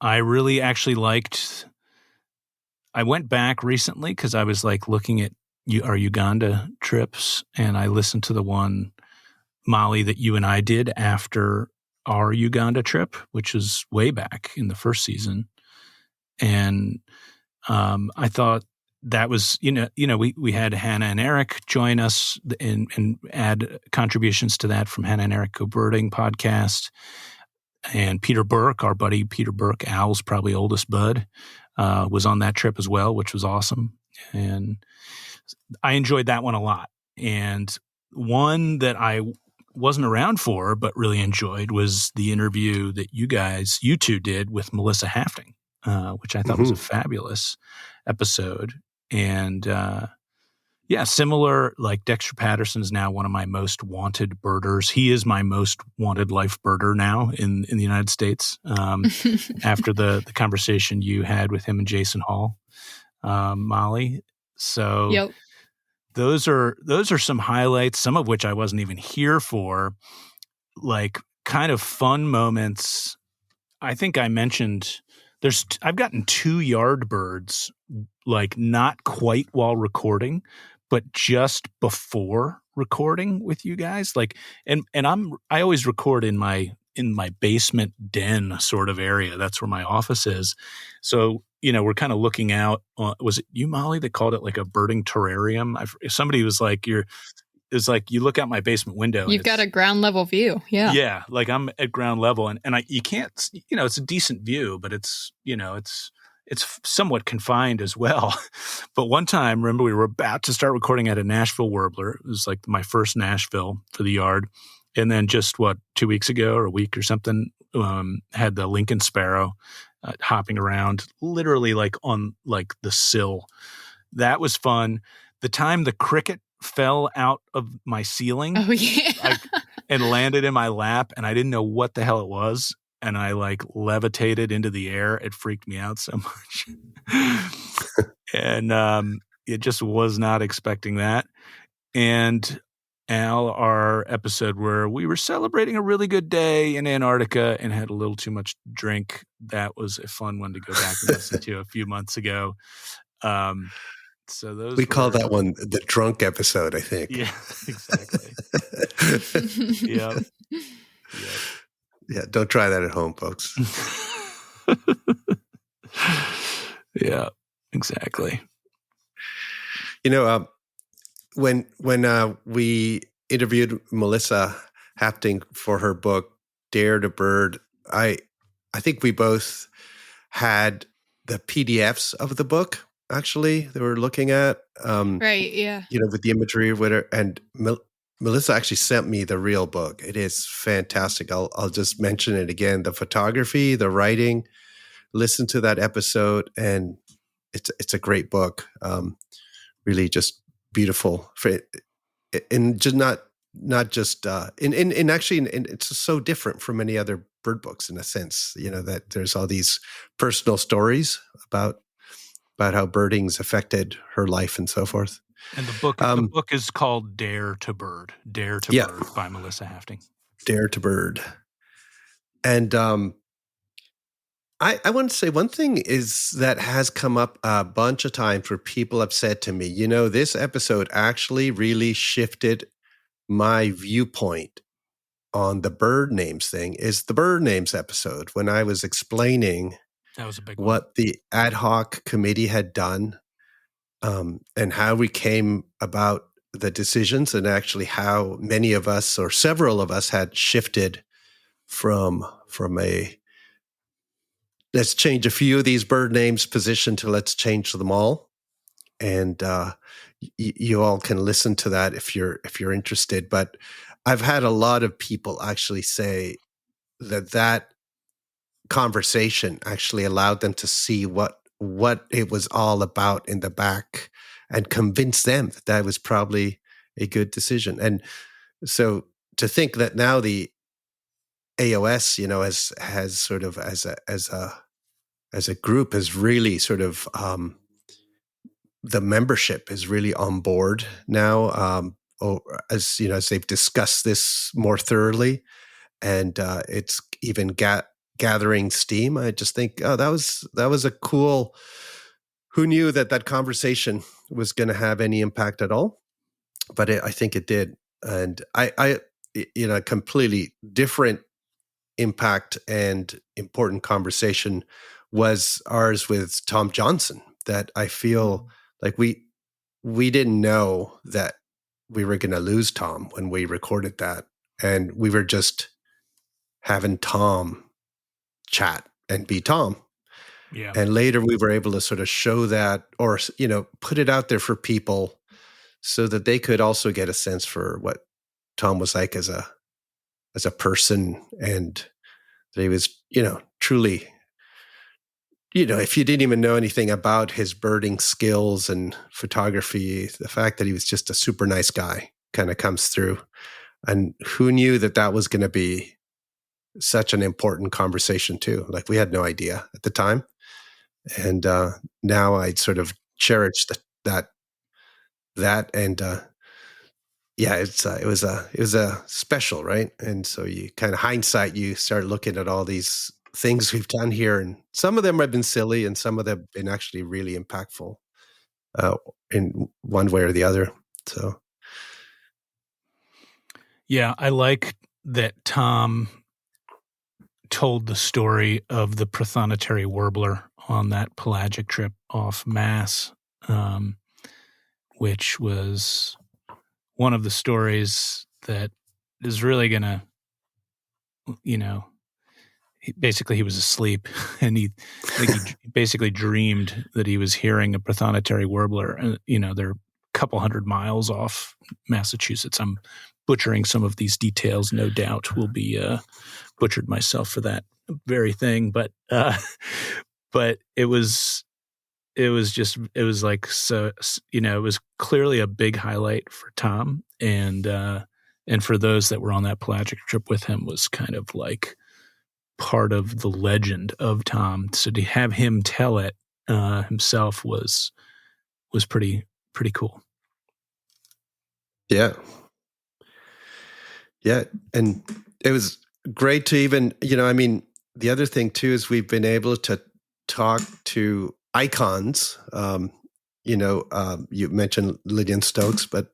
I really actually liked I went back recently because I was like looking at our Uganda trips, and I listened to the one, Molly, that you and I did after our Uganda trip, which is way back in the first season. And I thought that was, we had Hannah and Eric join us and add contributions to that from Hannah and Eric Co-Birding podcast. And Peter Burke, our buddy Peter Burke, Al's probably oldest bud, was on that trip as well, which was awesome. And I enjoyed that one a lot. And one that I wasn't around for but really enjoyed was the interview that you two did with Melissa Hafting, which I thought was a fabulous episode. And similar, like Dexter Patterson is now one of my most wanted birders. He is my most wanted life birder now in the United States, after the conversation you had with him and Jason Hall, Molly. So Yep. Those are some highlights, some of which I wasn't even here for, like kind of fun moments. I think I mentioned I've gotten 2 yard birds, like not quite while recording, but just before recording with you guys. Like, and I always record in my basement den sort of area. That's where my office is. So, we're kind of looking out. Was it you, Molly, that called it like a birding terrarium? Somebody was like, it's like you look out my basement window. You've got a ground level view. Yeah. Yeah. Like I'm at ground level and you can't, it's a decent view, but it's somewhat confined as well. But one time, remember, we were about to start recording at a Nashville warbler. It was like my first Nashville for the yard. And then just 2 weeks ago or a week or something, had the Lincoln Sparrow hopping around literally like on like the sill. That was fun. The time the cricket fell out of my ceiling and landed in my lap, and I didn't know what the hell it was. And I like levitated into the air. It freaked me out so much. And it just was not expecting that. And Al, our episode where we were celebrating a really good day in Antarctica and had a little too much drink. That was a fun one to go back and listen to a few months ago. So we call that one the drunk episode, I think. Yeah, exactly. Yep. Yeah, don't try that at home, folks. Yeah, exactly. When we interviewed Melissa Hafting for her book Dare to Bird, I think we both had the PDFs of the book. Actually, they were looking at right, yeah. With the imagery with her, and Melissa actually sent me the real book. It is fantastic. I'll just mention it again. The photography, the writing. Listen to that episode, and it's a great book. Really, just beautiful. And just not just in actually, it's so different from many other bird books in a sense. That there's all these personal stories about how birding's affected her life and so forth. And the book is called Dare to Bird. Dare to Bird by Melissa Hafting. Dare to Bird. And I want to say one thing is that has come up a bunch of times where people have said to me, this episode actually really shifted my viewpoint on the bird names thing, is the bird names episode when I was explaining that was a big what the ad hoc committee had done, and how we came about the decisions, and actually how many of us or several of us had shifted from a let's change a few of these bird names position to let's change them all. And you all can listen to that if you're interested. But I've had a lot of people actually say that conversation actually allowed them to see what it was all about in the back, and convince them that was probably a good decision. And so to think that now the AOS, has sort of as a group has really sort of the membership is really on board now, as they've discussed this more thoroughly, and it's even gathering steam. I just think, that was a cool who knew that conversation was going to have any impact at all? But I think it did. And I completely different impact and important conversation was ours with Tom Johnson, that I feel like we didn't know that we were going to lose Tom when we recorded that. And we were just having Tom chat and be Tom. Yeah. And later we were able to sort of show that, or, put it out there for people so that they could also get a sense for what Tom was like as a person, and that he was, truly, if you didn't even know anything about his birding skills and photography, the fact that he was just a super nice guy kind of comes through. And who knew that was going to be such an important conversation too? Like, we had no idea at the time. And now I sort of cherish that and it was a special, right? And so you kind of hindsight, you start looking at all these things we've done here, and some of them have been silly, and some of them have been actually really impactful in one way or the other. So, yeah, I like that Tom told the story of the prothonotary warbler on that pelagic trip off Mass, which was one of the stories that is really going to, basically he was asleep, and he basically dreamed that he was hearing a prothonotary warbler. And, they're a couple hundred miles off Massachusetts. I'm butchering some of these details, no doubt. Will be butchered myself for that very thing, but it was like, so, it was clearly a big highlight for Tom, and for those that were on that pelagic trip with him, was kind of like part of the legend of Tom. So to have him tell it himself was pretty cool. Yeah. And it was great to even, the other thing too is we've been able to talk to icons. You mentioned Lydian Stokes, but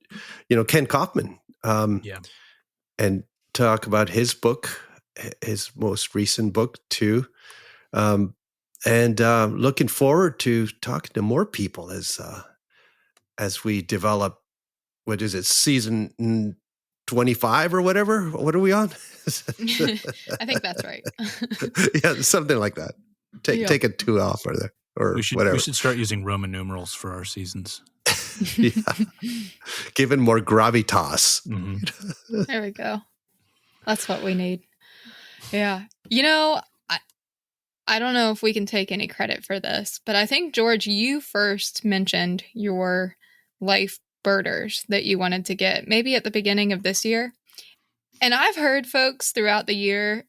Ken Kaufman, and talk about his book, his most recent book too, and looking forward to talking to more people as we develop. What is it, season 25 or whatever? What are we on? I think that's right. Yeah, something like that. Take a 2 off or whatever. We should start using Roman numerals for our seasons. Yeah. Given more gravitas. Mm-hmm. There we go. That's what we need. Yeah. I don't know if we can take any credit for this, but I think, George, you first mentioned your life birders that you wanted to get maybe at the beginning of this year. And I've heard folks throughout the year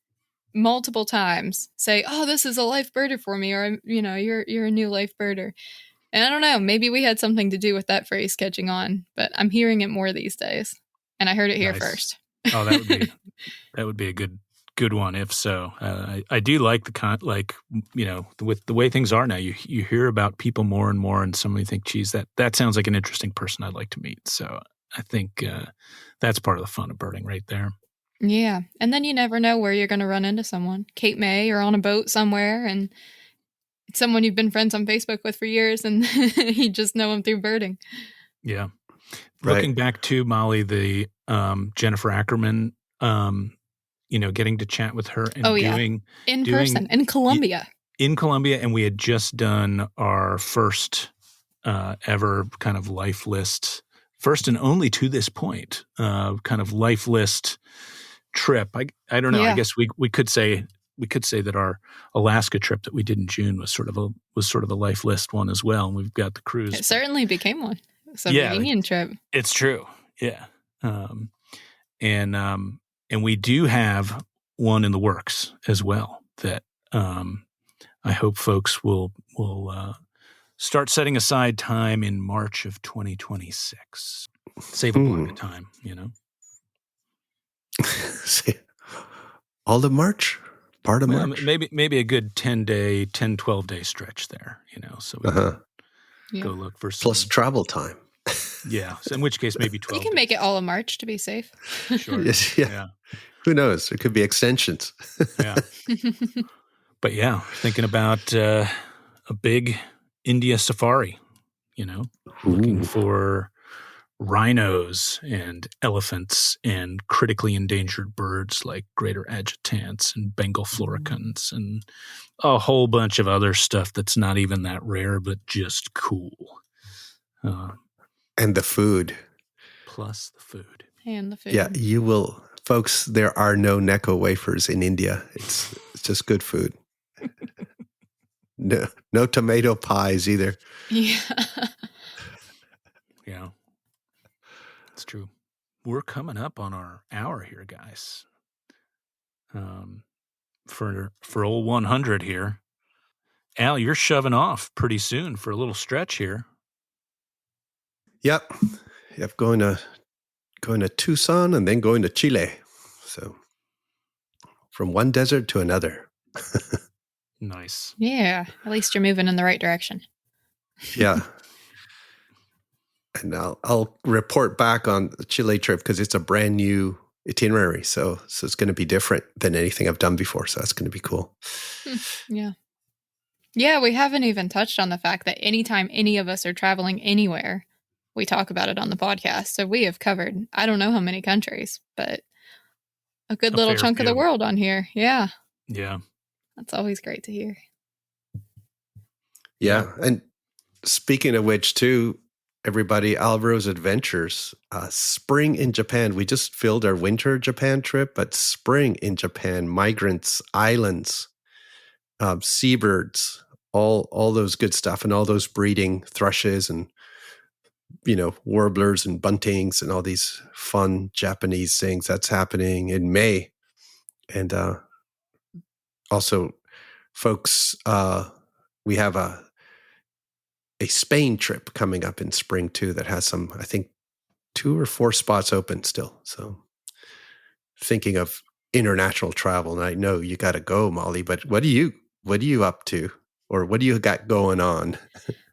multiple times say, "Oh, this is a life birder for me," or, you're a new life birder. And I don't know, maybe we had something to do with that phrase catching on, but I'm hearing it more these days. And I heard it here first. Oh, that would be a good one if so. I do like with the way things are now, you hear about people more and more, and somebody think, geez, that sounds like an interesting person I'd like to meet. So I think that's part of the fun of birding right there. Yeah. And then you never know where you're going to run into someone. Cape May, or on a boat somewhere, and it's someone you've been friends on Facebook with for years, and you just know them through birding. Yeah. Right. Looking back to Molly, the Jennifer Ackerman, getting to chat with her and doing person in Colombia. In Colombia, and we had just done our first ever kind of life list, first and only to this point, kind of life list trip. I don't know. Yeah. I guess we could say that our Alaska trip that we did in June was sort of a life list one as well. And we've got the cruise. It certainly became one. It's a reunion trip. It's true. Yeah. And we do have one in the works as well that I hope folks will start setting aside time in March of 2026. Save a block of time, All of March? Part of March? Maybe a good 12 day stretch there, so Yeah. go look for some. Plus travel time. Yeah. So in which case, maybe 12 You can make it all of March to be safe. Sure. Yes, yeah. Who knows? There could be extensions. Yeah. But yeah, thinking about a big India safari, looking for rhinos and elephants and critically endangered birds like greater adjutants and Bengal floricans and a whole bunch of other stuff that's not even that rare, but just cool. And the food. Plus the food. And the food. Yeah, you will. Folks, there are no Necco wafers in India. It's just good food. No tomato pies either. Yeah. Yeah. It's true. We're coming up on our hour here, guys. For old 100 here. Al, you're shoving off pretty soon for a little stretch here. Yep. Going to Tucson and then going to Chile. So from one desert to another. Nice. Yeah. At least you're moving in the right direction. Yeah. And I'll report back on the Chile trip because it's a brand new itinerary. So it's going to be different than anything I've done before. So that's going to be cool. Yeah. Yeah, we haven't even touched on the fact that anytime any of us are traveling anywhere, we talk about it on the podcast. So we have covered, I don't know how many countries, but a good little chunk of the world on here. Yeah. Yeah. That's always great to hear. Yeah. And speaking of which, too, everybody, Alvaro's Adventures, spring in Japan. We just filled our winter Japan trip, but spring in Japan, migrants, islands, seabirds, all those good stuff, and all those breeding thrushes and warblers and buntings and all these fun Japanese things that's happening in May. And also, folks, we have a Spain trip coming up in spring too that has some, I think, 2 or 4 spots open still. So thinking of international travel, and I know you got to go, Molly, but what are you up to, or what do you got going on?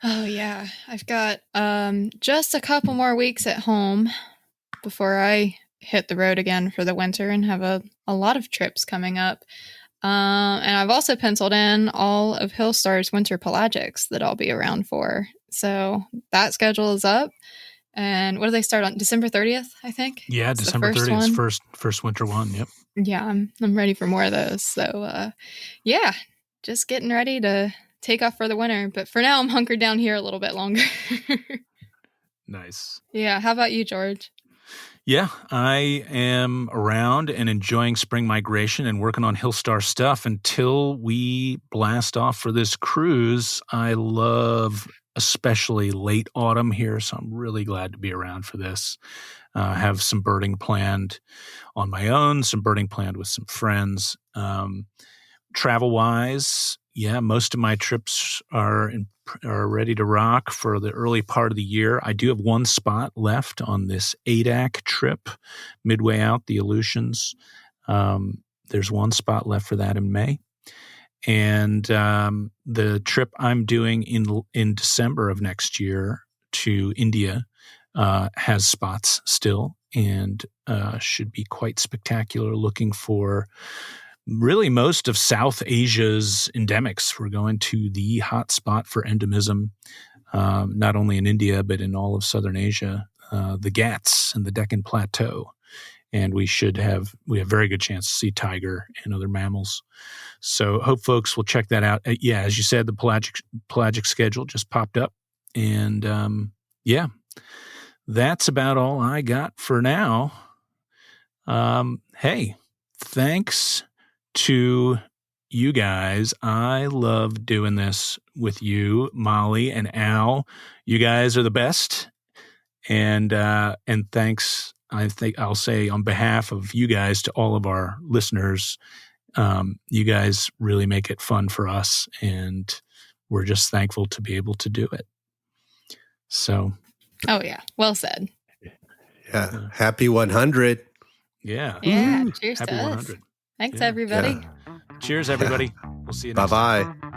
Oh yeah, I've got just a couple more weeks at home before I hit the road again for the winter and have a lot of trips coming up. And I've also penciled in all of Hillstar's winter pelagics that I'll be around for. So that schedule is up. And what do they start on? December 30th, I think? Yeah, it's December 30th, first winter one. Yep. Yeah, I'm ready for more of those. So yeah, just getting ready to take off for the winter. But for now, I'm hunkered down here a little bit longer. Nice. Yeah. How about you, George? Yeah, I am around and enjoying spring migration and working on Hillstar stuff until we blast off for this cruise. I love especially late autumn here, so I'm really glad to be around for this. Have some birding planned on my own, some birding planned with some friends. Travel-wise, yeah, most of my trips are ready to rock for the early part of the year. I do have one spot left on this ADAC trip, midway out, the Aleutians. There's one spot left for that in May. And the trip I'm doing in December of next year to India has spots still and should be quite spectacular, looking for really most of South Asia's endemics. We're going to the hot spot for endemism, not only in India, but in all of Southern Asia, the Ghats and the Deccan Plateau. And we have very good chance to see tiger and other mammals. So hope folks will check that out. Yeah, as you said, the pelagic schedule just popped up. And yeah, that's about all I got for now. Hey, thanks to you guys. I love doing this with you, Molly and Al. You guys are the best. And thanks, I think I'll say on behalf of you guys to all of our listeners, you guys really make it fun for us, and we're just thankful to be able to do it. So. Oh yeah. Well said. Yeah. Happy 100. Yeah. Yeah. Cheers Happy to us. 100. Thanks, everybody. Yeah. Cheers, everybody. We'll see you next time. Bye-bye.